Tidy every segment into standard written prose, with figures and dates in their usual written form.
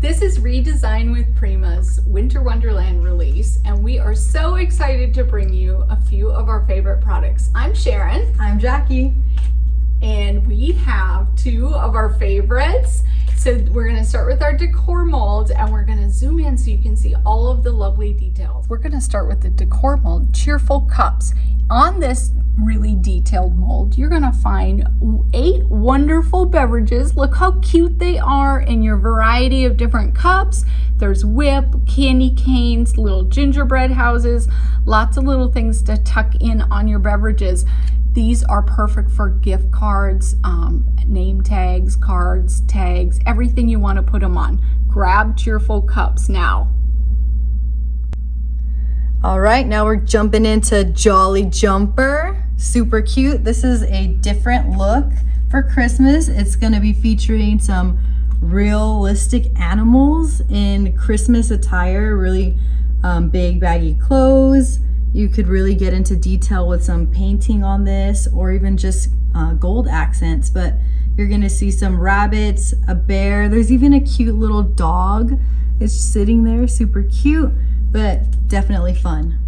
This is Redesign with Prima's Winter Wonderland release, and we are so excited to bring you a few of our favorite products. I'm Sharon. I'm Jackie. And we have two of our favorites. So we're going to start with our Decor molds, and we're going to zoom in so you can see all of the lovely details. We're going to start with the Decor mold, Cheerful Cups. On this really detailed mold, you're going to find 8 wonderful beverages. Look how cute they are in your variety of different cups. There's whip, candy canes, little gingerbread houses, lots of little things to tuck in on your beverages. These are perfect for gift cards, name tags, cards, tags, everything you want to put them on. Grab Cheerful Cups now. All right, now we're jumping into Jolly Jumper. Super cute. This is a different look for Christmas. It's going to be featuring some realistic animals in Christmas attire, really big baggy clothes. You could really get into detail with some painting on this, or even just gold accents, but you're gonna see some rabbits, a bear. There's even a cute little dog. It's sitting there, super cute, but definitely fun.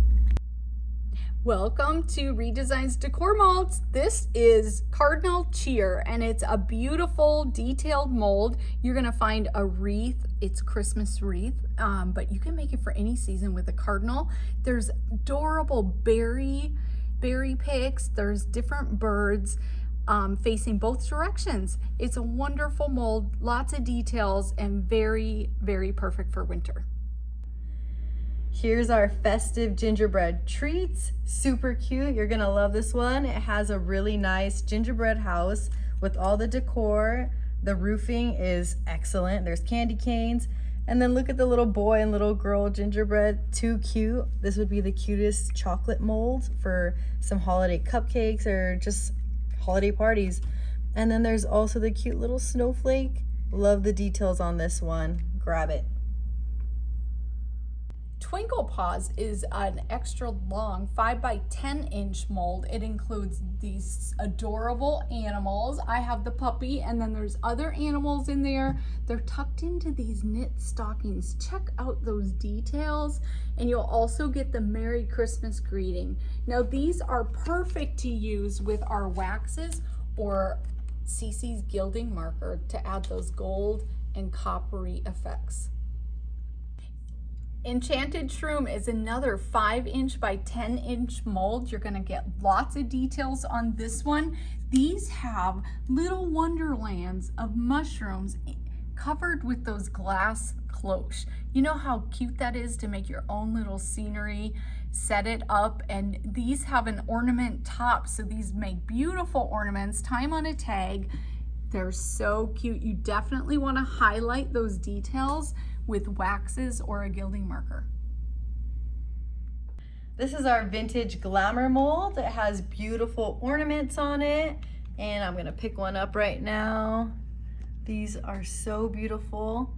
Welcome to Redesign's Decor Molds. This is Cardinal Cheer, and it's a beautiful detailed mold. You're gonna find a wreath. It's Christmas wreath, but you can make it for any season with a cardinal. There's adorable berry picks. There's different birds facing both directions. It's a wonderful mold, lots of details, and very, very perfect for winter. Here's our festive gingerbread treats. Super cute. You're gonna love this one. It has a really nice gingerbread house with all the decor. The roofing is excellent. There's candy canes. And then look at the little boy and little girl gingerbread. Too cute. This would be the cutest chocolate mold for some holiday cupcakes or just holiday parties. And then there's also the cute little snowflake. Love the details on this one. Grab it. Twinkle Paws is an extra long 5 by 10 inch mold. It includes these adorable animals. I have the puppy, and then there's other animals in there. They're tucked into these knit stockings. Check out those details, and you'll also get the Merry Christmas greeting. Now these are perfect to use with our waxes or CC's gilding marker to add those gold and coppery effects. Enchanted Shroom is another 5 by 10 mold. You're gonna get lots of details on this one. These have little wonderlands of mushrooms covered with those glass cloche. You know how cute that is to make your own little scenery, set it up, and these have an ornament top, so these make beautiful ornaments. Tie them on a tag. They're so cute. You definitely wanna highlight those details with waxes or a gilding marker. This is our vintage glamour mold. It has beautiful ornaments on it, and I'm gonna pick one up right now. These are so beautiful.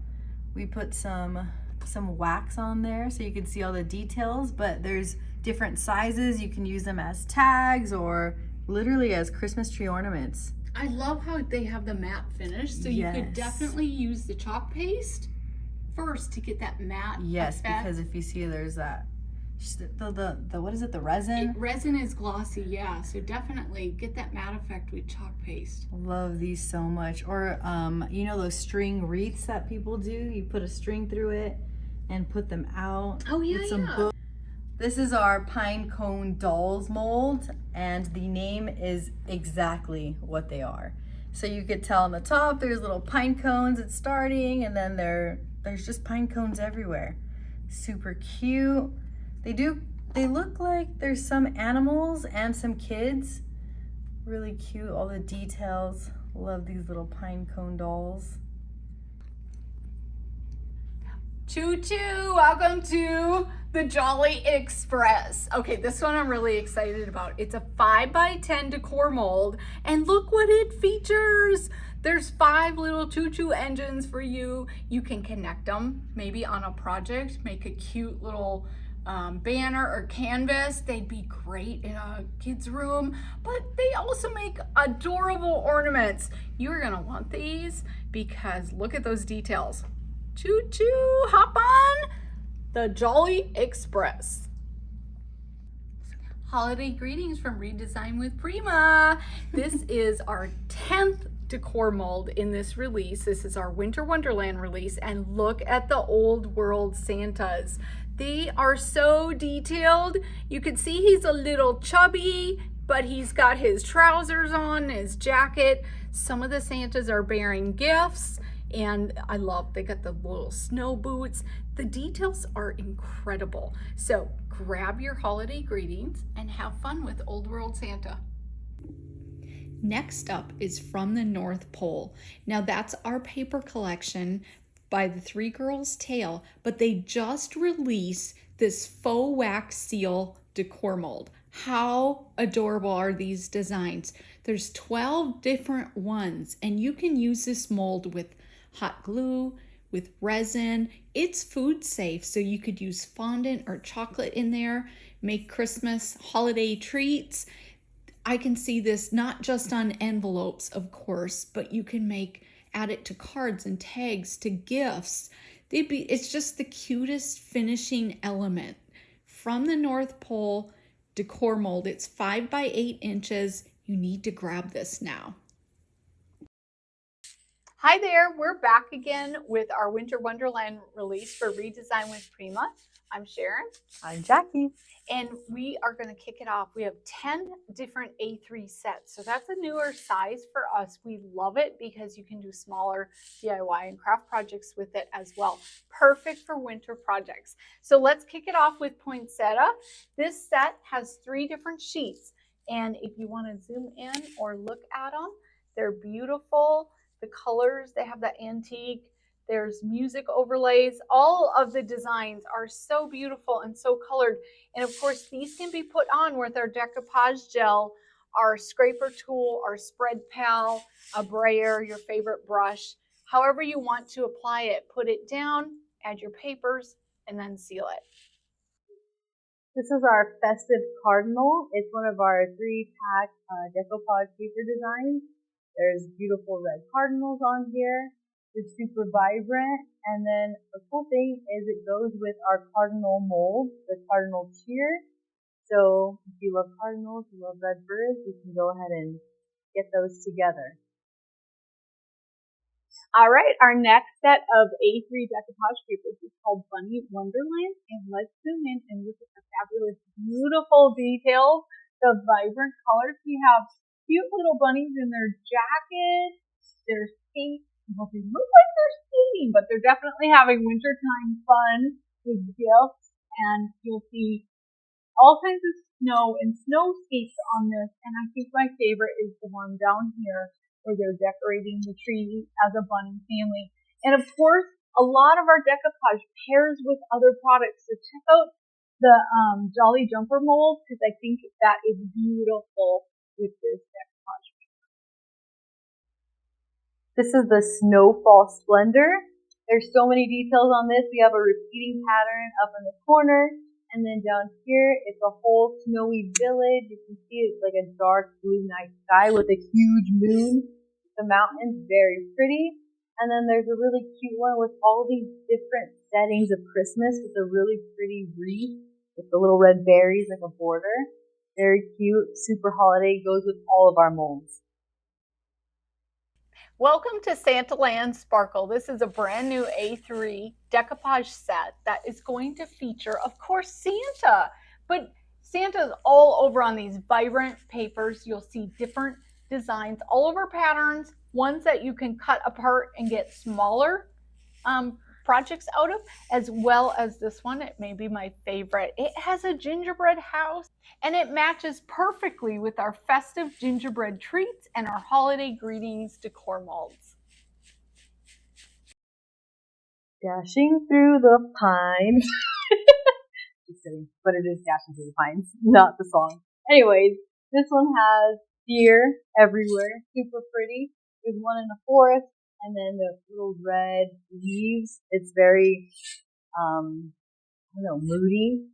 We put some wax on there so you can see all the details, but there's different sizes. You can use them as tags or literally as Christmas tree ornaments. I love how they have the matte finish, so you could definitely use the chalk paste first to get that matte effect. Because if you see there's that the what is it, the resin? Resin is glossy, yeah, so definitely get that matte effect with chalk paste. Love these so much. Or you know those string wreaths that people do? You put a string through it and put them out. Oh yeah, with some This is our pine cone dolls mold, and the name is exactly what they are. So you could tell on the top there's little pine cones. It's starting, and then there's just pine cones everywhere. Super cute. They look like there's some animals and some kids. Really cute, all the details. Love these little pine cone dolls. Choo choo, welcome to the Jolly Express. Okay, this one I'm really excited about. It's a 5 by 10 decor mold, and look what it features. There's 5 little choo-choo engines for you. You can connect them maybe on a project, make a cute little banner or canvas. They'd be great in a kid's room, but they also make adorable ornaments. You're gonna want these because look at those details. Choo choo, hop on the Jolly Express. Holiday greetings from Redesign with Prima. This is our 10th decor mold in this release. This is our Winter Wonderland release, and look at the old world Santas. They are so detailed. You can see he's a little chubby, but he's got his trousers on, his jacket. Some of the Santas are bearing gifts, and I love, they got the little snow boots. The details are incredible. So grab your holiday greetings and have fun with Old World Santa. Next up is From the North Pole. Now that's our paper collection by the Three Girls Tale, but they just released this faux wax seal decor mold. How adorable are these designs? There's 12 different ones, and you can use this mold with hot glue, with resin. It's food safe, so you could use fondant or chocolate in there, make Christmas holiday treats. I can see this not just on envelopes, of course, but you can add it to cards and tags, to gifts. It's just the cutest finishing element. From the North Pole decor mold. It's 5 by 8 inches. You need to grab this now. Hi there, we're back again with our Winter Wonderland release for Redesign with Prima. I'm Sharon. I'm Jackie. And we are going to kick it off. We have 10 different A3 sets. So that's a newer size for us. We love it because you can do smaller DIY and craft projects with it as well. Perfect for winter projects. So let's kick it off with poinsettia. This set has 3 different sheets. And if you want to zoom in or look at them, they're beautiful. The colors, they have that antique. There's music overlays. All of the designs are so beautiful and so colored. And of course, these can be put on with our decoupage gel, our scraper tool, our spread pal, a brayer, your favorite brush. However you want to apply it, put it down, add your papers, and then seal it. This is our festive cardinal. It's one of our 3-pack decoupage paper designs. There's beautiful red cardinals on here. They're super vibrant, and then the cool thing is it goes with our cardinal mold, the cardinal cheer. So if you love cardinals, you love red birds, you can go ahead and get those together. All right, our next set of A3 decoupage papers is called Winter Wonderland, and let's zoom in and look at the fabulous, beautiful details, the vibrant colors. We have cute little bunnies in their jackets, their skates. Well, they look like they're skating, but they're definitely having wintertime fun with gifts. And you'll see all kinds of snow and snow skates on this. And I think my favorite is the one down here where they're decorating the tree as a bunny family. And of course, a lot of our decoupage pairs with other products. So check out the Jolly Jumper mold, because I think that is beautiful with this decoupage. This is the Snowfall Splendor. There's so many details on this. We have a repeating pattern up in the corner, and then down here it's a whole snowy village. You can see it's like a dark blue night sky with a huge moon. The mountains, very pretty. And then there's a really cute one with all these different settings of Christmas with a really pretty wreath with the little red berries like a border. Very cute, super holiday, goes with all of our molds. Welcome to Santa Land Sparkle. This is a brand new A3 decoupage set that is going to feature, of course, Santa. But Santa's all over on these vibrant papers. You'll see different designs, all over patterns, ones that you can cut apart and get smaller projects out of, as well as this one. It may be my favorite. It has a gingerbread house, and it matches perfectly with our festive gingerbread treats and our holiday greetings decor molds. Dashing through the pines. Just kidding, but it is Dashing Through the Pines, not the song. Anyways, this one has deer everywhere, super pretty. There's one in the forest, and then the little red leaves. It's very, moody.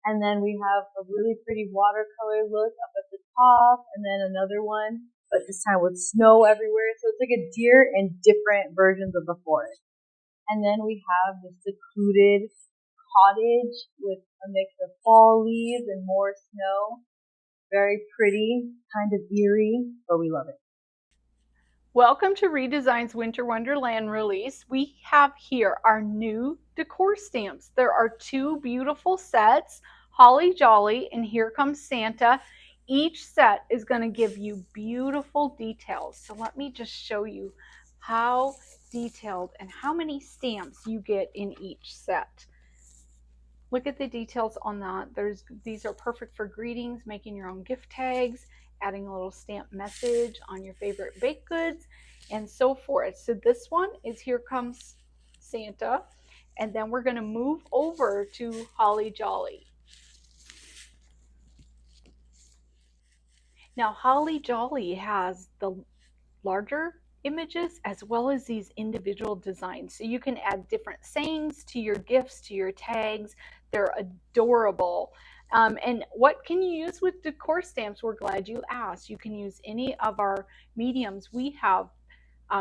And then we have a really pretty watercolor look up at the top, and then another one, but this time with snow everywhere. So it's like a deer in different versions of the forest. And then we have this secluded cottage with a mix of fall leaves and more snow. Very pretty, kind of eerie, but we love it. Welcome to Redesign's Winter Wonderland release. We have here our new decor stamps. There are two beautiful sets, Holly Jolly and Here Comes Santa. Each set is going to give you beautiful details. So let me just show you how detailed and how many stamps you get in each set. Look at the details on that. These are perfect for greetings, making your own gift tags, adding a little stamp message on your favorite baked goods, and so forth. So this one is Here Comes Santa, and then we're going to move over to Holly Jolly. Now, Holly Jolly has the larger images as well as these individual designs. So you can add different sayings to your gifts, to your tags. They're adorable. And what can you use with decor stamps? We're glad you asked. You can use any of our mediums. We have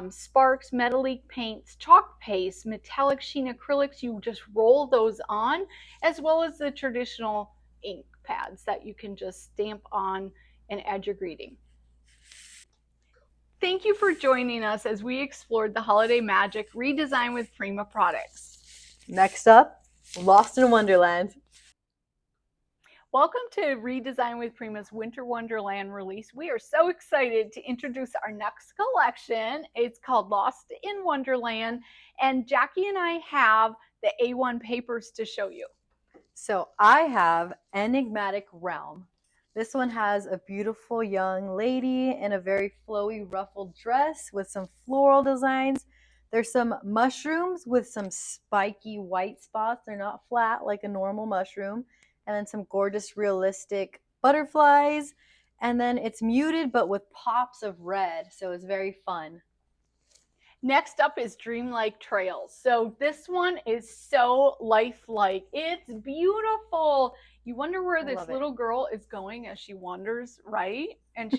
sparks, metallic paints, chalk paste, metallic sheen acrylics. You just roll those on, as well as the traditional ink pads that you can just stamp on and add your greeting. Thank you for joining us as we explored the holiday magic Redesign with Prima products. Next up, Lost in Wonderland. Welcome to Redesign with Prima's Winter Wonderland release. We are so excited to introduce our next collection. It's called Lost in Wonderland, and Jackie and I have the A1 papers to show you. So I have Enigmatic Realm. This one has a beautiful young lady in a very flowy ruffled dress with some floral designs. There's some mushrooms with some spiky white spots. They're not flat like a normal mushroom. And then some gorgeous realistic butterflies. And then it's muted but with pops of red. So it's very fun. Next up is Dreamlike Trails. So this one is so lifelike. It's beautiful. You wonder where this little girl is going as she wanders, right? And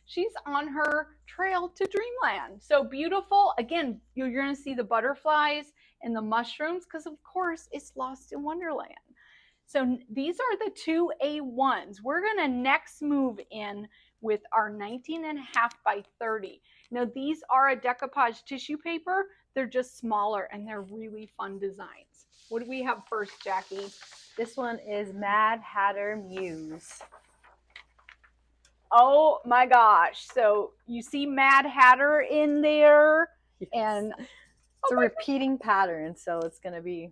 she's on her trail to dreamland. So beautiful. Again, you're going to see the butterflies and the mushrooms because, of course, it's Lost in Wonderland. So these are the two A1s. We're going to next move in with our 19.5 by 30. Now these are a decoupage tissue paper. They're just smaller and they're really fun designs. What do we have first, Jackie? This one is Mad Hatter Muse. Oh my gosh. So you see Mad Hatter in there. Yes. And it's a repeating pattern, so it's going to be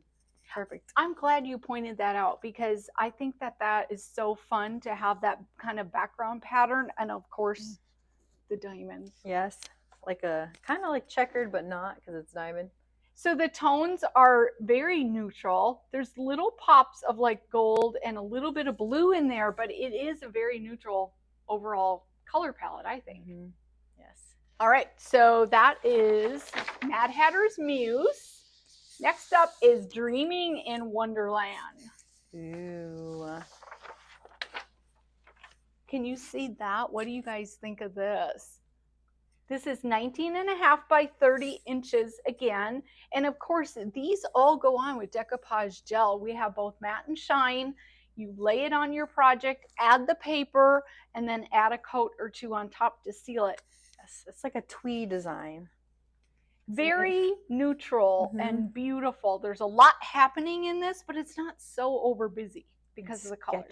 perfect. I'm glad you pointed that out because I think that is so fun to have that kind of background pattern, and of course the diamonds. Yes, like a kind of like checkered but not because it's diamond. So the tones are very neutral. There's little pops of like gold and a little bit of blue in there, but it is a very neutral overall color palette, I think. Mm-hmm. Yes. All right, so that is Mad Hatter's Muse. Next up is Dreaming in Wonderland. Ooh. Can you see that? What do you guys think of this? This is 19.5 by 30 inches again. And of course, these all go on with decoupage gel. We have both matte and shine. You lay it on your project, add the paper, and then add a coat or two on top to seal it. Yes, it's like a tweed design. Very neutral and beautiful. There's a lot happening in this, but it's not so over busy because of the color.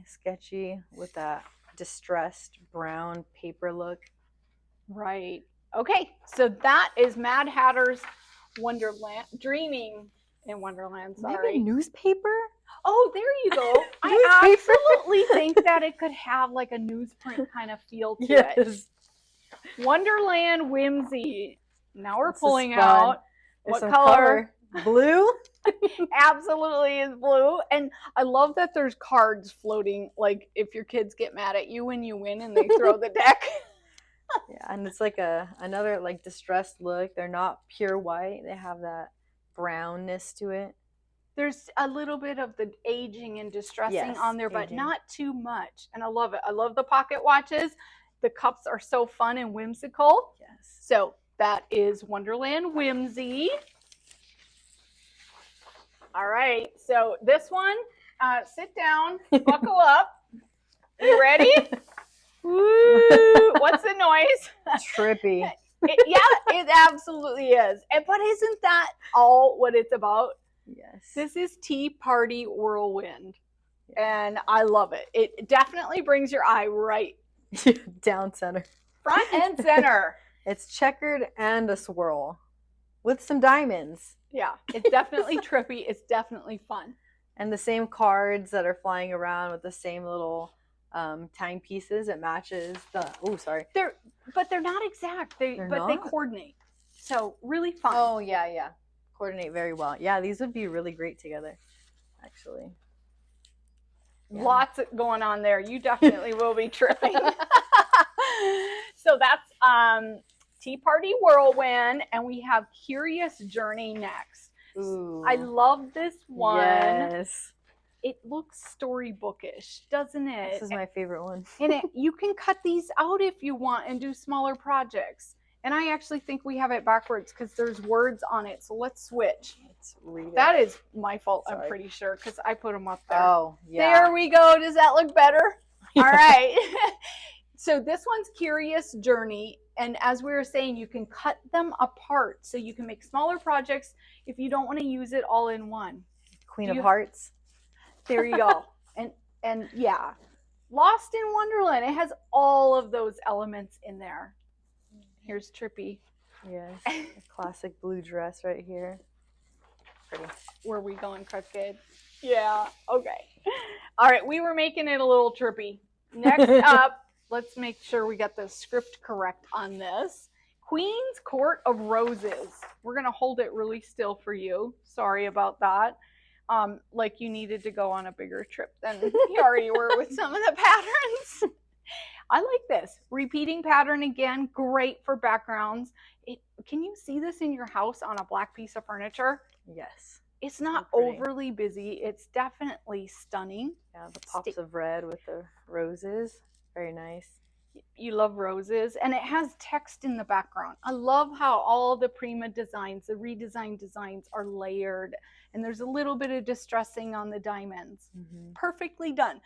Sketchy with that distressed brown paper look. Right. Okay, so that is Mad Hatter's Wonderland, Dreaming in Wonderland. Sorry. Maybe newspaper? Oh, there you go. I absolutely think that it could have like a newsprint kind of feel to it. Wonderland Whimsy. Now we're pulling out what color? Blue? Absolutely is blue. And I love that there's cards floating, like if your kids get mad at you when you win and they throw the deck. Yeah, and it's like another like distressed look. They're not pure white. They have that brownness to it. There's a little bit of the aging and distressing on there, but not too much. And I love it. I love the pocket watches. The cups are so fun and whimsical. Yes. So that is Wonderland Whimsy. All right, so this one, sit down, buckle up. You ready? Woo! What's the noise? Trippy. It absolutely is. But isn't that all what it's about? Yes. This is Tea Party Whirlwind, and I love it. It definitely brings your eye right down center. Front and center. It's checkered and a swirl with some diamonds. Yeah, it's definitely trippy. It's definitely fun. And the same cards that are flying around with the same little timepieces. It matches the. Oh, sorry. But they're not exact. They coordinate. So really fun. Oh yeah. Coordinate very well. Yeah, these would be really great together, actually. Yeah. Lots going on there. You definitely will be tripping. So that's Tea Party Whirlwind, and we have Curious Journey next. Ooh. I love this one. Yes. It looks storybookish, doesn't it? This is my favorite one. And you can cut these out if you want and do smaller projects. And I actually think we have it backwards because there's words on it. So let's switch. Let's read it. That is my fault, Sorry. I'm pretty sure, because I put them up there. Oh, yeah. There we go. Does that look better? All right. So this one's Curious Journey. And as we were saying, you can cut them apart. So you can make smaller projects if you don't want to use it all in one. Queen of Hearts. There you go. And yeah, Lost in Wonderland. It has all of those elements in there. Here's Trippy. Yes, a classic blue dress right here. Pretty. Where we going, Crooked? Yeah, okay. All right, we were making it a little trippy. Next up, let's make sure we got the script correct on this. Queen's Court of Roses. We're going to hold it really still for you. Sorry about that. Like you needed to go on a bigger trip than you already were with some of the patterns. I like this. Repeating pattern again, great for backgrounds. Can you see this in your house on a black piece of furniture? Yes. It's not overly busy. It's definitely stunning. Yeah, the pops of red with the roses. Very nice. You love roses. And it has text in the background. I love how all the Prima designs, the redesigned designs, are layered. And there's a little bit of distressing on the diamonds. Mm-hmm. Perfectly done.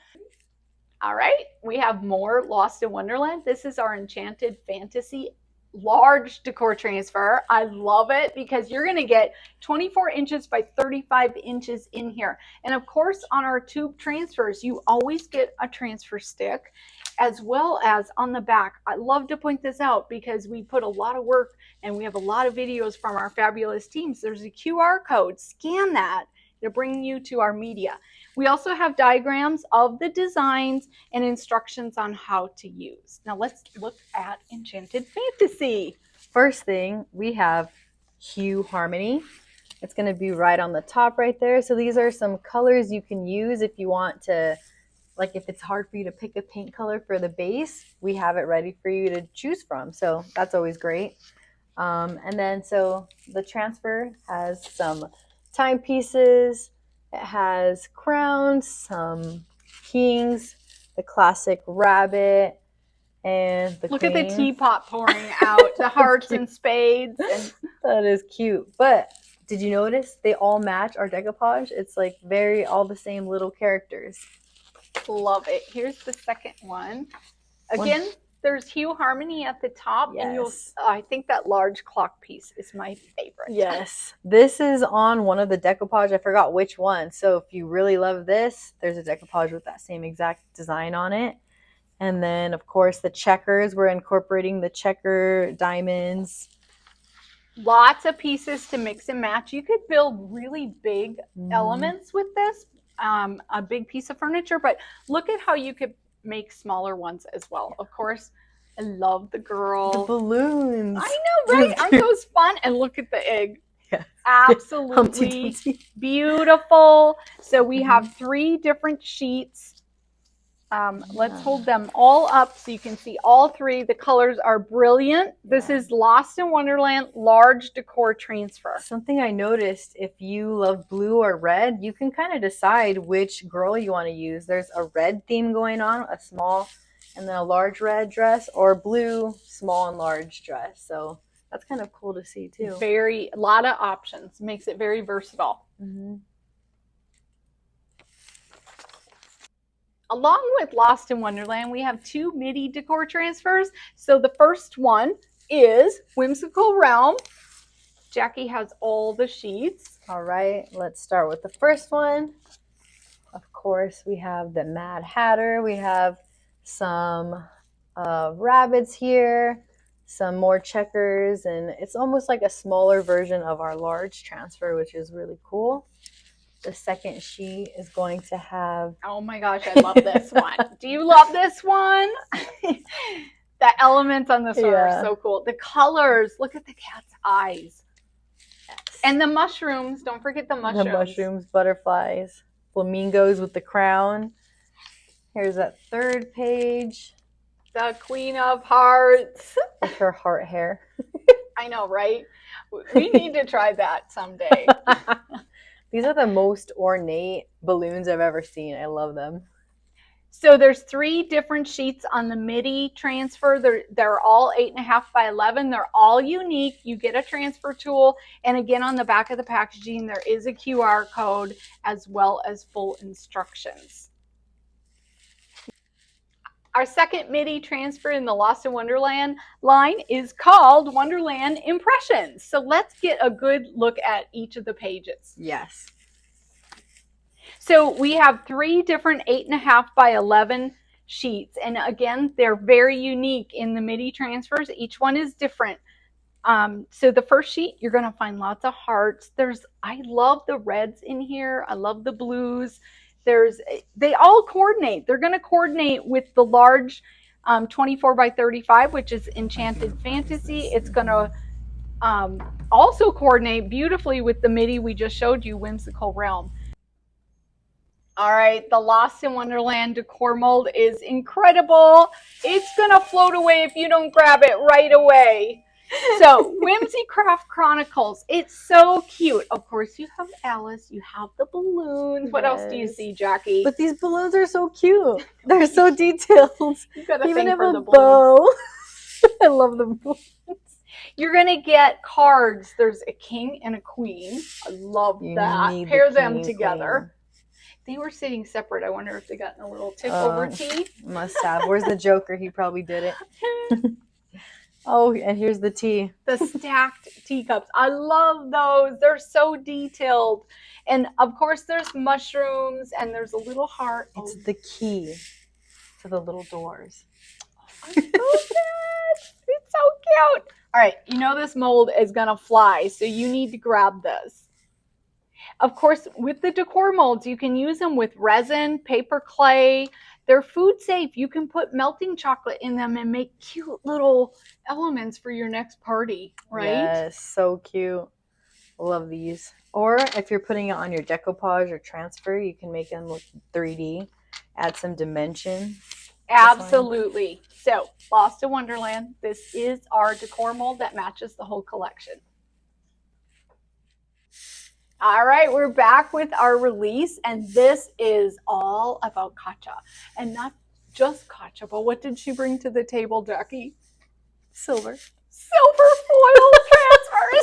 All right, we have more Lost in Wonderland. This is our Enchanted Fantasy large decor transfer. I love it because you're going to get 24 inches by 35 inches in here. And of course, on our tube transfers, you always get a transfer stick as well as on the back. I love to point this out because we put a lot of work and we have a lot of videos from our fabulous teams. There's a QR code. Scan that to bring you to our media. We also have diagrams of the designs and instructions on how to use. Now let's look at Enchanted Fantasy. First thing, we have Hue Harmony. It's going to be right on the top right there. So these are some colors you can use if you want to, like if it's hard for you to pick a paint color for the base, we have it ready for you to choose from. So that's always great. And then so the transfer has some timepieces. It has crowns, some kings, the classic rabbit, and the Look at the teapot pouring out, the hearts and spades. And that is cute. But did you notice they all match our decoupage? It's like very all the same little characters. Love it. Here's the second one. Again, there's Hue Harmony at the top, yes. And I think that large clock piece is my favorite. Yes, this is on one of the decoupage. I forgot which one. So if you really love this, there's a decoupage with that same exact design on it. And then, of course, the checkers. We're incorporating the checker diamonds. Lots of pieces to mix and match. You could build really big elements with this, a big piece of furniture. But look at how you could make smaller ones as well. Of course, I love the girl. The balloons. I know, right? Aren't those fun? And look at the egg. Yeah. Absolutely beautiful. So we have 3 different sheets. Let's hold them all up so you can see all 3. The colors are brilliant. This is Lost in Wonderland large decor transfer. Something I noticed, if you love blue or red, you can kind of decide which girl you want to use. There's a red theme going on, a small and then a large red dress, or blue, small and large dress. So that's kind of cool to see too. A lot of options. Makes it very versatile. Mm-hmm. Along with Lost in Wonderland, we have 2 MIDI decor transfers. So the first one is Whimsical Realm. Jackie has all the sheets. All right, let's start with the first one. Of course, we have the Mad Hatter. We have some rabbits here, some more checkers, and it's almost like a smaller version of our large transfer, which is really cool. The second sheet is going to have... Oh my gosh, I love this one. Do you love this one? The elements on this one are so cool. The colors, look at the cat's eyes. Yes. And the mushrooms, don't forget the mushrooms. The mushrooms, butterflies, flamingos with the crown. Here's that third page. The Queen of Hearts. With her heart hair. I know, right? We need to try that someday. These are the most ornate balloons I've ever seen. I love them. So there's 3 different sheets on the MIDI transfer. They're all 8.5 by 11. They're all unique. You get a transfer tool. And again, on the back of the packaging, there is a QR code as well as full instructions. Our second MIDI transfer in the Lost in Wonderland line is called Wonderland Impressions. So let's get a good look at each of the pages. Yes. So we have 3 different 8.5 by 11 sheets. And again, they're very unique in the MIDI transfers. Each one is different. So the first sheet, you're going to find lots of hearts. I love the reds in here. I love the blues. They all coordinate. They're going to coordinate with the large 24 by 35, which is Enchanted Fantasy. It's going to also coordinate beautifully with the MIDI we just showed you, Whimsical Realm. All right, the Lost in Wonderland decor mold is incredible. It's going to float away if you don't grab it right away. So, Whimsy Craft Chronicles. It's so cute. Of course, you have Alice. You have the balloons. What else do you see, Jackie? But these balloons are so cute. They're so detailed. You got to even think have for a the balloons. bow. I love the balloons. You're going to get cards. There's a king and a queen. I love that. Pair them together. They were sitting separate. I wonder if they got in a little tip over tea. Must have. Where's the Joker? He probably did it. Oh, and here's the tea. The stacked teacups. I love those. They're so detailed. And of course, there's mushrooms and there's a little heart. It's the key to the little doors. I love that. It's so cute. All right. You know this mold is going to fly, so you need to grab this. Of course, with the decor molds, you can use them with resin, paper clay. They're food safe. You can put melting chocolate in them and make cute little elements for your next party, right? Yes, so cute. Love these. Or if you're putting it on your decoupage or transfer, you can make them look 3D, add some dimension. Absolutely. So, Lost in Wonderland, this is our decor mold that matches the whole collection. All right, we're back with our release, and this is all about Kacha. And not just Kacha, but what did she bring to the table, Jackie? Silver. Silver foil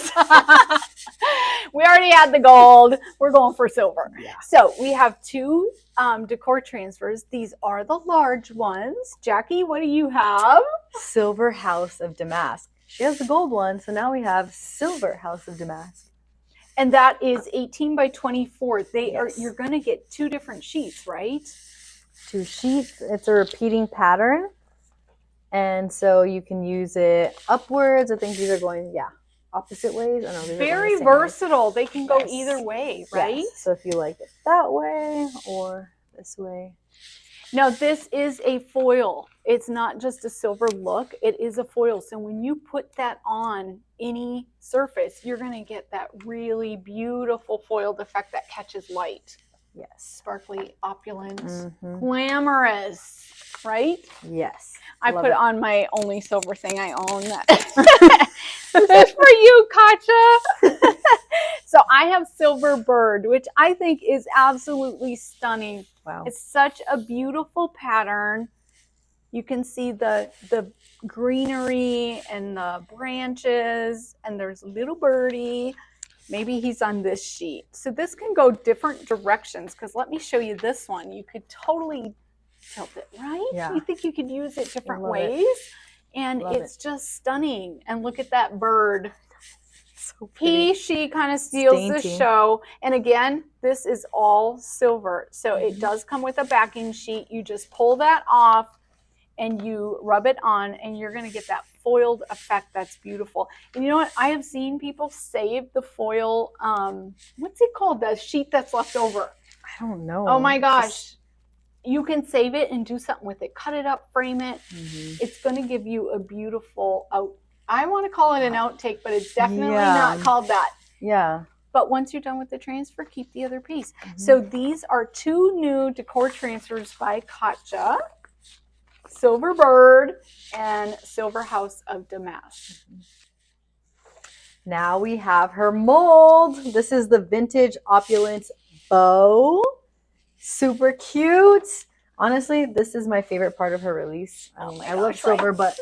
transfers. We already had the gold. We're going for silver. Yeah. So we have 2 decor transfers. These are the large ones. Jackie, what do you have? Silver House of Damask. She has the gold one, so now we have Silver House of Damask. And that is 18 by 24. Yes. You're going to get 2 different sheets, right? 2 sheets. It's a repeating pattern. And so you can use it upwards. I think these are going, opposite ways. I know these Very are versatile. They can go either way, right? Yes. So if you like it that way or this way. Now, this is a foil. It's not just a silver look. It is a foil. So when you put that on any surface, you're going to get that really beautiful foiled effect that catches light. Yes. Sparkly, opulent, glamorous, right? Yes. I put on my only silver thing I own. This is for you, Kacha. So I have Silver Bird, which I think is absolutely stunning. Wow. It's such a beautiful pattern. You can see the greenery and the branches, and there's a little birdie. Maybe he's on this sheet. So this can go different directions, because let me show you this one. You could totally tilt it, right? Yeah. You think you could use it different love ways. And Love it's just stunning. And look at that bird. So pretty. She kind of steals the Dainty. show. And again, this is all silver. So it does come with a backing sheet. You just pull that off and you rub it on and you're going to get that foiled effect that's beautiful. And you know what? I have seen people save the foil, what's it called? The sheet that's left over. I don't know. Oh my gosh. You can save it and do something with it. Cut it up, frame it. It's going to give you a beautiful I want to call it an outtake, but it's definitely not called that. Yeah. But once you're done with the transfer, keep the other piece. So these are 2 new decor transfers by Kacha. Silver Bird and Silver House of Damask. Now we have her mold. This is the vintage opulence bow. Super cute. Honestly, this is my favorite part of her release. I love silver, but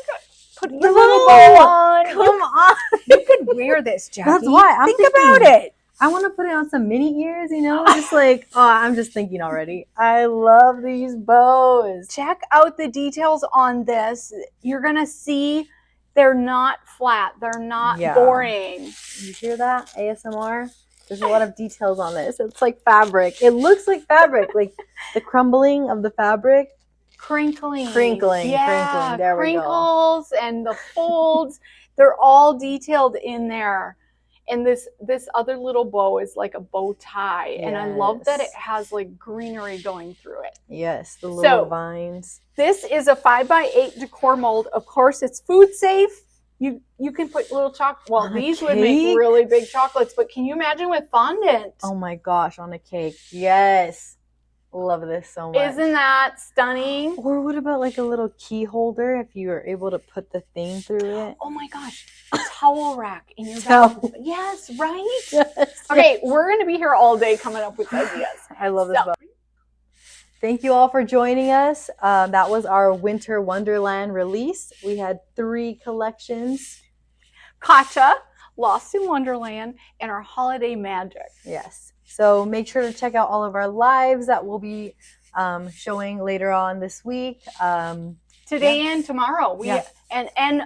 put your little bow on. Come on. You could wear this, Jackie. That's why I'm Think thinking, about it. I want to put it on some mini ears, you know, just like, oh, I'm just thinking already. I love these bows. Check out the details on this. You're going to see they're not flat. They're not boring. You hear that? ASMR? There's a lot of details on this. It's like fabric. It looks like fabric, like the crumbling of the fabric. Crinkling. Crinkling. There we go. Crinkles and the folds. They're all detailed in there. And this other little bow is like a bow tie. And I love that it has like greenery going through it. Yes, the little vines. This is a 5x8 decor mold. Of course, it's food safe. You can put little chocolate. Well, these would make really big chocolates, but can you imagine with fondant? Oh my gosh, on a cake. Yes. Love this so much. Isn't that stunning? Or what about like a little key holder if you were able to put the thing through it? Oh my gosh. A towel rack in your bathroom. Yes, right? Yes. Okay, we're going to be here all day coming up with ideas. I love this bow. Thank you all for joining us. That was our Winter Wonderland release. We had 3 collections. Kacha, Lost in Wonderland, and our Holiday Magic. Yes. So make sure to check out all of our lives that we'll be showing later on this week. Today and tomorrow. And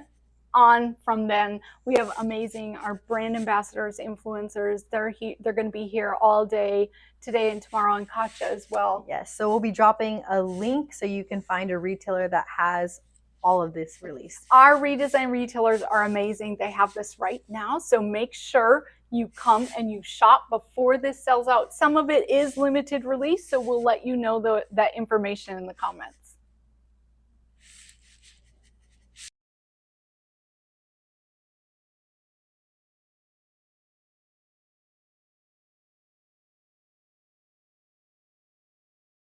on from then, we have our brand ambassadors, influencers. They're going to be here all day today and tomorrow on Kacha as well. Yes. So we'll be dropping a link so you can find a retailer that has all of this released. Our redesign retailers are amazing. They have this right now. So make sure you come and you shop before this sells out. Some of it is limited release, so we'll let you know that information in the comments.